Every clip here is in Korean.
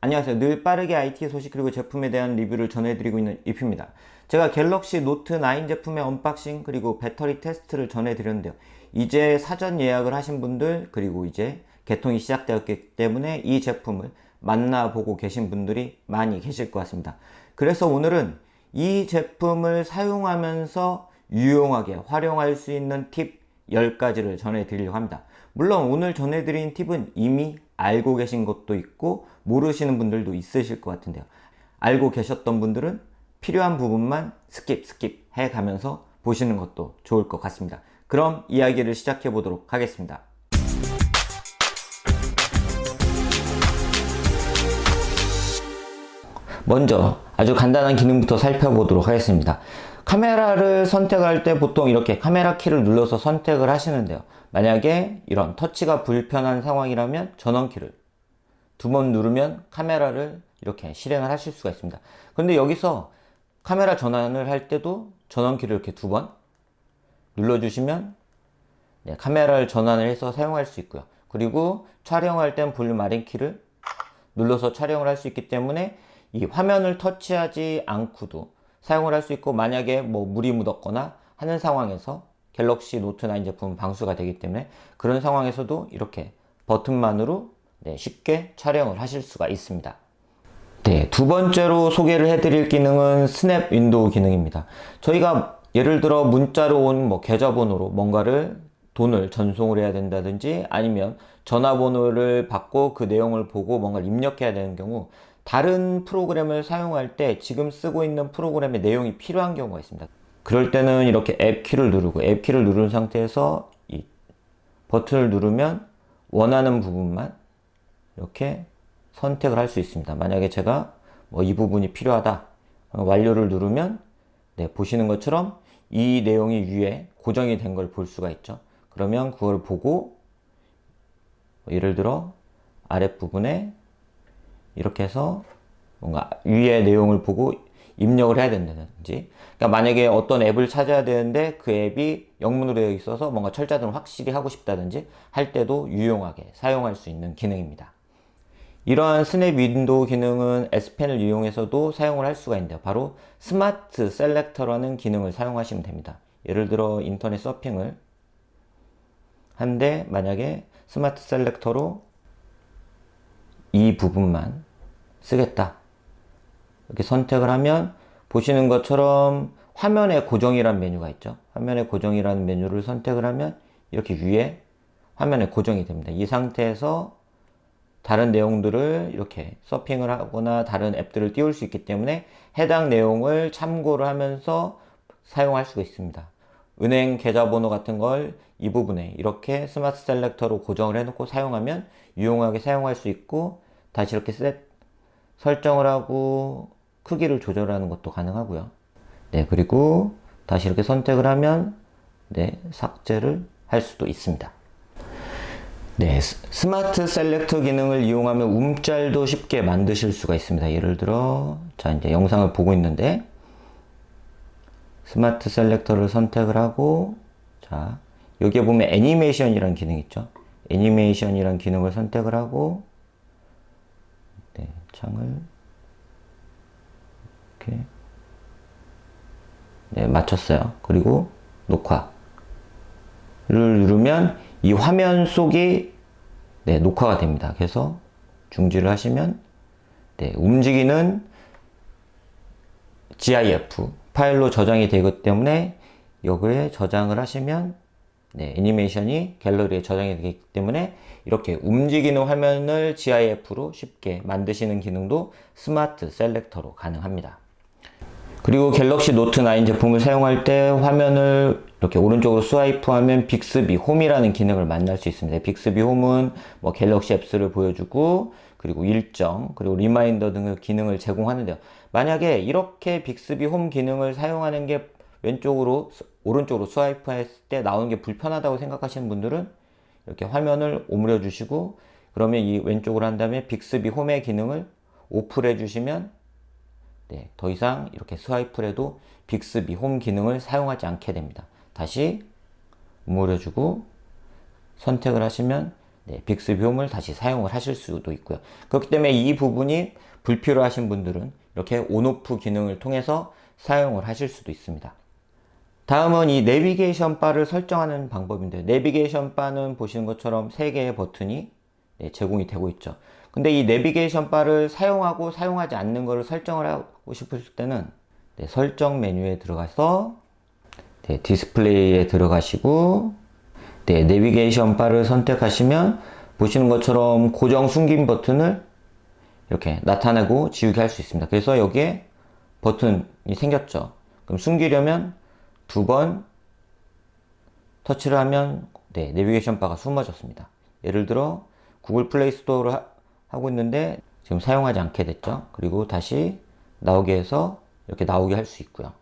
안녕하세요. 늘 빠르게 IT 소식 그리고 제품에 대한 리뷰를 전해드리고 있는 이프입니다. 제가 갤럭시 노트 9 제품의 언박싱 그리고 배터리 테스트를 전해드렸는데요. 이제 사전 예약을 하신 분들 그리고 이제 개통이 시작되었기 때문에 이 제품을 만나보고 계신 분들이 많이 계실 것 같습니다. 그래서 오늘은 이 제품을 사용하면서 유용하게 활용할 수 있는 팁 10가지를 전해드리려고 합니다. 물론 오늘 전해드린 팁은 이미 알고 계신 것도 있고 모르시는 분들도 있으실 것 같은데요. 알고 계셨던 분들은 필요한 부분만 스킵 해가면서 보시는 것도 좋을 것 같습니다. 그럼 이야기를 시작해 보도록 하겠습니다. 먼저 아주 간단한 기능부터 살펴보도록 하겠습니다. 카메라를 선택할 때 보통 이렇게 카메라 키를 눌러서 선택을 하시는데요. 만약에 이런 터치가 불편한 상황이라면 전원키를 두 번 누르면 카메라를 이렇게 실행을 하실 수가 있습니다. 그런데 여기서 카메라 전환을 할 때도 전원키를 이렇게 두 번 눌러주시면 카메라를 전환을 해서 사용할 수 있고요. 그리고 촬영할 땐 볼륨 아래키를 눌러서 촬영을 할 수 있기 때문에 이 화면을 터치하지 않고도 사용을 할 수 있고, 만약에 뭐 물이 묻었거나 하는 상황에서 갤럭시 노트 9 제품은 방수가 되기 때문에 그런 상황에서도 이렇게 버튼만으로 쉽게 촬영을 하실 수가 있습니다. 두 번째로 소개를 해드릴 기능은 스냅 윈도우 기능입니다. 저희가 예를 들어 문자로 온 계좌번호로 뭔가를 돈을 전송을 해야 된다든지 아니면 전화번호를 받고 그 내용을 보고 뭔가를 입력해야 되는 경우, 다른 프로그램을 사용할 때 지금 쓰고 있는 프로그램의 내용이 필요한 경우가 있습니다. 그럴 때는 이렇게 앱 키를 누르고, 앱 키를 누른 상태에서 이 버튼을 누르면 원하는 부분만 이렇게 선택을 할 수 있습니다. 만약에 제가 이 부분이 필요하다, 완료를 누르면 보시는 것처럼 이 내용이 위에 고정이 된 걸 볼 수가 있죠. 그러면 그걸 보고 예를 들어 아랫부분에 이렇게 해서 뭔가 위에 내용을 보고 입력을 해야 된다든지, 그러니까 만약에 어떤 앱을 찾아야 되는데 그 앱이 영문으로 되어 있어서 뭔가 철자등을 확실히 하고 싶다든지 할 때도 유용하게 사용할 수 있는 기능입니다. 이러한 스냅 윈도우 기능은 S펜을 이용해서도 사용을 할 수가 있는데요. 바로 스마트 셀렉터라는 기능을 사용하시면 됩니다. 예를 들어 인터넷 서핑을 한데 만약에 스마트 셀렉터로 이 부분만 쓰겠다 이렇게 선택을 하면 보시는 것처럼 화면에 고정이라는 메뉴가 있죠. 화면에 고정이라는 메뉴를 선택을 하면 이렇게 위에 화면에 고정이 됩니다. 이 상태에서 다른 내용들을 이렇게 서핑을 하거나 다른 앱들을 띄울 수 있기 때문에 해당 내용을 참고를 하면서 사용할 수가 있습니다. 은행 계좌번호 같은 걸 이 부분에 이렇게 스마트 셀렉터로 고정을 해놓고 사용하면 유용하게 사용할 수 있고, 다시 이렇게 설정을 하고 크기를 조절하는 것도 가능하고요. 그리고 다시 이렇게 선택을 하면 삭제를 할 수도 있습니다. 스마트 셀렉터 기능을 이용하면 움짤도 쉽게 만드실 수가 있습니다. 예를 들어 이제 영상을 보고 있는데 스마트 셀렉터를 선택을 하고, 여기에 보면 애니메이션이라는 기능이 있죠. 애니메이션이라는 기능을 선택을 하고 창을 이렇게 맞췄어요. 그리고 녹화를 누르면 이 화면 속이 녹화가 됩니다. 그래서 중지를 하시면 움직이는 GIF 파일로 저장이 되기 때문에 여기에 저장을 하시면 애니메이션이 갤러리에 저장이 되기 때문에 이렇게 움직이는 화면을 GIF로 쉽게 만드시는 기능도 스마트 셀렉터로 가능합니다. 그리고 갤럭시 노트 9 제품을 사용할 때 화면을 이렇게 오른쪽으로 스와이프하면 빅스비 홈이라는 기능을 만날 수 있습니다. 빅스비 홈은 갤럭시 앱스를 보여주고, 그리고 일정, 그리고 리마인더 등의 기능을 제공하는데요. 만약에 이렇게 빅스비 홈 기능을 사용하는 게 오른쪽으로 스와이프 했을 때 나오는 게 불편하다고 생각하시는 분들은 이렇게 화면을 오므려 주시고, 그러면 이 왼쪽으로 한 다음에 빅스비 홈의 기능을 오프를 해주시면 더 이상 이렇게 스와이프를 해도 빅스비 홈 기능을 사용하지 않게 됩니다. 다시 오므려 주고 선택을 하시면 빅스비 홈을 다시 사용을 하실 수도 있고요. 그렇기 때문에 이 부분이 불필요하신 분들은 이렇게 온오프 기능을 통해서 사용을 하실 수도 있습니다. 다음은 이 내비게이션 바를 설정하는 방법인데요. 내비게이션 바는 보시는 것처럼 3개의 버튼이 제공이 되고 있죠. 근데 이 내비게이션 바를 사용하고 사용하지 않는 것을 설정을 하고 싶을 때는 설정 메뉴에 들어가서 디스플레이에 들어가시고 내비게이션 바를 선택하시면 보시는 것처럼 고정 숨김 버튼을 이렇게 나타내고 지우개 할 수 있습니다. 그래서 여기에 버튼이 생겼죠. 그럼 숨기려면 2번 터치를 하면 내비게이션 바가 숨어졌습니다. 예를 들어 구글 플레이 스토어를 하고 있는데 지금 사용하지 않게 됐죠. 그리고 다시 나오게 해서 이렇게 나오게 할 수 있고요.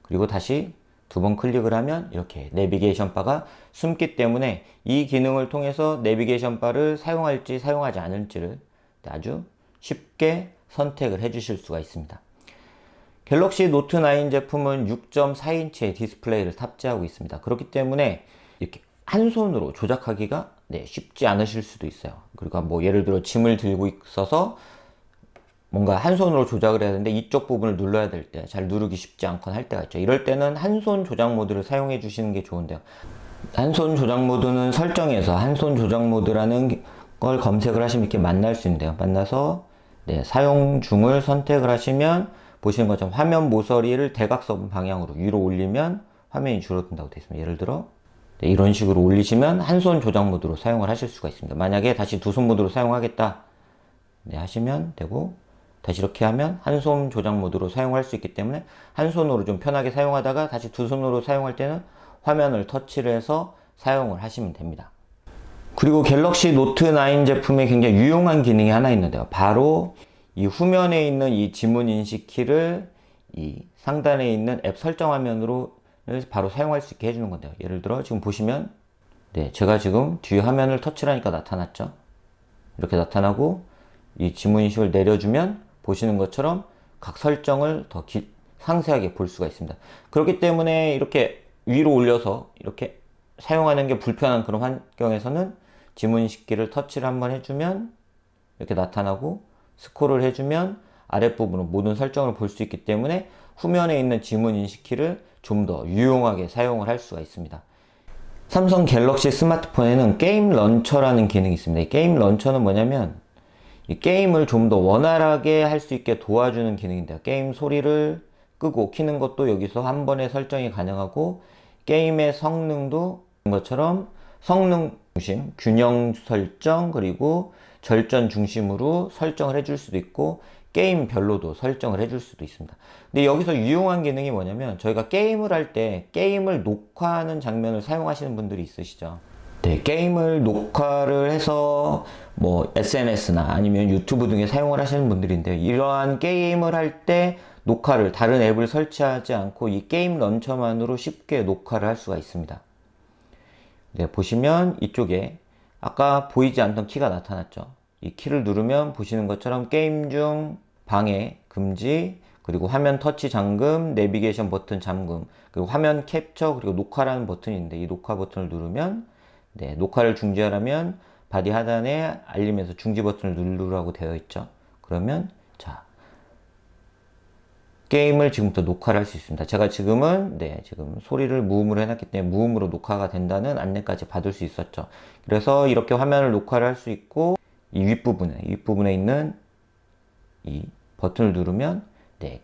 그리고 다시 2번 클릭을 하면 이렇게 내비게이션 바가 숨기 때문에 이 기능을 통해서 내비게이션 바를 사용할지 사용하지 않을지를 아주 쉽게 선택을 해 주실 수가 있습니다. 갤럭시 노트 9 제품은 6.4인치의 디스플레이를 탑재하고 있습니다. 그렇기 때문에 이렇게 한 손으로 조작하기가 쉽지 않으실 수도 있어요. 그러니까 뭐 예를 들어 짐을 들고 있어서 뭔가 한 손으로 조작을 해야 되는데 이쪽 부분을 눌러야 될 때 잘 누르기 쉽지 않거나 할 때가 있죠. 이럴 때는 한 손 조작 모드를 사용해 주시는 게 좋은데요. 한 손 조작 모드는 설정에서 한 손 조작 모드라는 걸 검색을 하시면 이렇게 만날 수 있는데요. 만나서 사용 중을 선택을 하시면 보시는 것처럼 화면 모서리를 대각선 방향으로 위로 올리면 화면이 줄어든다고 되어 있습니다. 예를 들어 이런 식으로 올리시면 한 손 조작 모드로 사용을 하실 수가 있습니다. 만약에 다시 두 손 모드로 사용하겠다 하시면 되고, 다시 이렇게 하면 한 손 조작 모드로 사용할 수 있기 때문에 한 손으로 좀 편하게 사용하다가 다시 두 손으로 사용할 때는 화면을 터치를 해서 사용을 하시면 됩니다. 그리고 갤럭시 노트 9 제품에 굉장히 유용한 기능이 하나 있는데요. 바로 이 후면에 있는 이 지문 인식 키를 이 상단에 있는 앱 설정 화면으로 바로 사용할 수 있게 해주는 건데요. 예를 들어 지금 보시면 제가 지금 뒤 화면을 터치를 하니까 나타났죠. 이렇게 나타나고 이 지문 인식을 내려주면 보시는 것처럼 각 설정을 더 상세하게 볼 수가 있습니다. 그렇기 때문에 이렇게 위로 올려서 이렇게 사용하는 게 불편한 그런 환경에서는 지문 인식기를 터치를 한번 해주면 이렇게 나타나고, 스크롤을 해주면 아랫부분으로 모든 설정을 볼 수 있기 때문에 후면에 있는 지문 인식키를 좀 더 유용하게 사용을 할 수가 있습니다. 삼성 갤럭시 스마트폰에는 게임 런처라는 기능이 있습니다. 이 게임 런처는 뭐냐면 이 게임을 좀 더 원활하게 할 수 있게 도와주는 기능인데요. 게임 소리를 끄고 켜는 것도 여기서 한 번에 설정이 가능하고, 게임의 성능도 것처럼 성능 중심, 균형 설정, 그리고 절전 중심으로 설정을 해줄 수도 있고 게임별로도 설정을 해줄 수도 있습니다. 근데 여기서 유용한 기능이 뭐냐면 저희가 게임을 할 때 게임을 녹화하는 장면을 사용하시는 분들이 있으시죠. 게임을 녹화를 해서 뭐 SNS나 아니면 유튜브 등에 사용을 하시는 분들인데, 이러한 게임을 할 때 녹화를 다른 앱을 설치하지 않고 이 게임 런처만으로 쉽게 녹화를 할 수가 있습니다. 보시면 이쪽에 아까 보이지 않던 키가 나타났죠. 이 키를 누르면 보시는 것처럼 게임 중 방해, 금지, 그리고 화면 터치 잠금, 내비게이션 버튼 잠금, 그리고 화면 캡처, 그리고 녹화라는 버튼이 있는데 이 녹화 버튼을 누르면 녹화를 중지하려면 바디 하단에 알림에서 중지 버튼을 누르라고 되어 있죠. 그러면 자, 게임을 지금부터 녹화를 할 수 있습니다. 제가 지금은 지금 소리를 무음으로 해놨기 때문에 무음으로 녹화가 된다는 안내까지 받을 수 있었죠. 그래서 이렇게 화면을 녹화를 할 수 있고, 이 윗부분에 있는 이 버튼을 누르면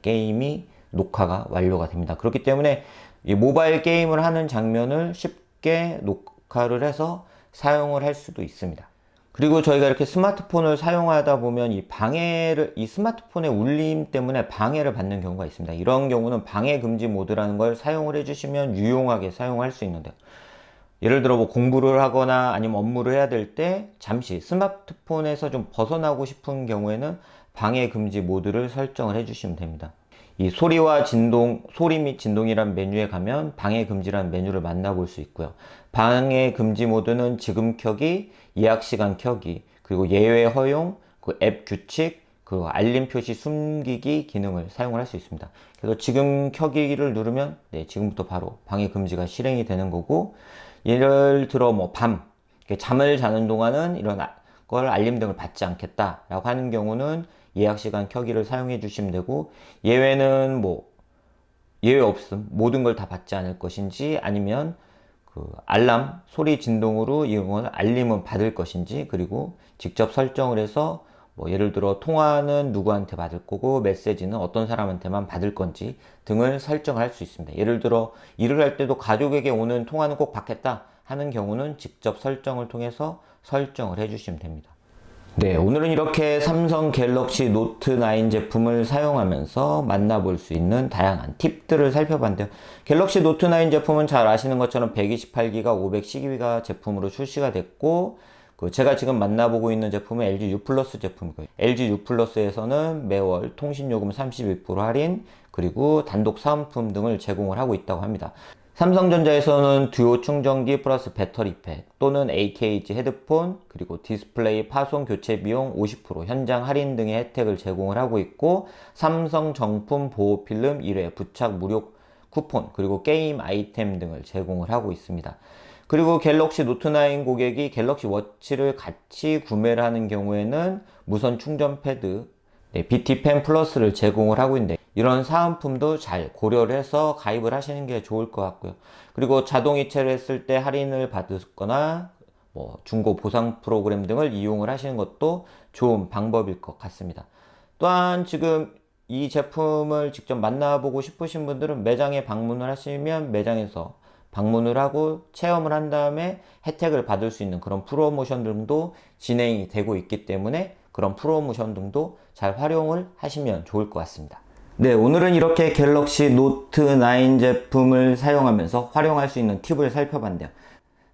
게임이 녹화가 완료가 됩니다. 그렇기 때문에 이 모바일 게임을 하는 장면을 쉽게 녹화를 해서 사용을 할 수도 있습니다. 그리고 저희가 이렇게 스마트폰을 사용하다 보면 이 스마트폰의 울림 때문에 방해를 받는 경우가 있습니다. 이런 경우는 방해 금지 모드라는 걸 사용을 해주시면 유용하게 사용할 수 있는데요. 예를 들어 뭐 공부를 하거나 아니면 업무를 해야 될 때 잠시 스마트폰에서 좀 벗어나고 싶은 경우에는 방해 금지 모드를 설정을 해주시면 됩니다. 이 소리와 진동, 소리 및 진동이란 메뉴에 가면 방해 금지라는 메뉴를 만나볼 수 있고요. 방해 금지 모드는 지금 켜기, 예약 시간 켜기, 그리고 예외 허용, 그 앱 규칙, 그리고 알림 표시 숨기기 기능을 사용을 할 수 있습니다. 그래서 지금 켜기를 누르면 지금부터 바로 방해 금지가 실행이 되는 거고, 예를 들어 뭐 잠을 자는 동안은 이런 걸 알림 등을 받지 않겠다라고 하는 경우는 예약 시간 켜기를 사용해 주시면 되고, 예외는 예외 없음, 모든 걸 다 받지 않을 것인지, 아니면 알람 소리 진동으로 이용을 알림은 받을 것인지, 그리고 직접 설정을 해서 예를 들어 통화는 누구한테 받을 거고 메시지는 어떤 사람한테만 받을 건지 등을 설정을 할 수 있습니다. 예를 들어 일을 할 때도 가족에게 오는 통화는 꼭 받겠다 하는 경우는 직접 설정을 통해서 설정을 해주시면 됩니다. 네, 오늘은 이렇게 삼성 갤럭시 노트 9 제품을 사용하면서 만나볼 수 있는 다양한 팁들을 살펴봤는데요. 갤럭시 노트 9 제품은 잘 아시는 것처럼 128기가, 512기가 제품으로 출시가 됐고, 제가 지금 만나보고 있는 제품은 LG U 플러스 제품이고요. LG U 플러스에서는 매월 통신요금 32% 할인, 그리고 단독 사은품 등을 제공을 하고 있다고 합니다. 삼성전자에서는 듀오 충전기 플러스 배터리팩 또는 AKG 헤드폰, 그리고 디스플레이 파손 교체 비용 50% 현장 할인 등의 혜택을 제공을 하고 있고, 삼성 정품 보호 필름 1회 부착 무료 쿠폰, 그리고 게임 아이템 등을 제공을 하고 있습니다. 그리고 갤럭시 노트 9 고객이 갤럭시 워치를 같이 구매를 하는 경우에는 무선 충전 패드 BT 펜 플러스를 제공을 하고 있는데, 이런 사은품도 잘 고려를 해서 가입을 하시는 게 좋을 것 같고요. 그리고 자동이체를 했을 때 할인을 받거나 중고 보상 프로그램 등을 이용을 하시는 것도 좋은 방법일 것 같습니다. 또한 지금 이 제품을 직접 만나보고 싶으신 분들은 매장에 방문을 하시면 매장에서 방문을 하고 체험을 한 다음에 혜택을 받을 수 있는 그런 프로모션 등도 진행이 되고 있기 때문에 그런 프로모션 등도 잘 활용을 하시면 좋을 것 같습니다. 네, 오늘은 이렇게 갤럭시 노트 9 제품을 사용하면서 활용할 수 있는 팁을 살펴봤는데요.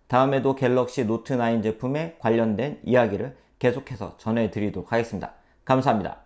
다음에도 갤럭시 노트 9 제품에 관련된 이야기를 계속해서 전해드리도록 하겠습니다. 감사합니다.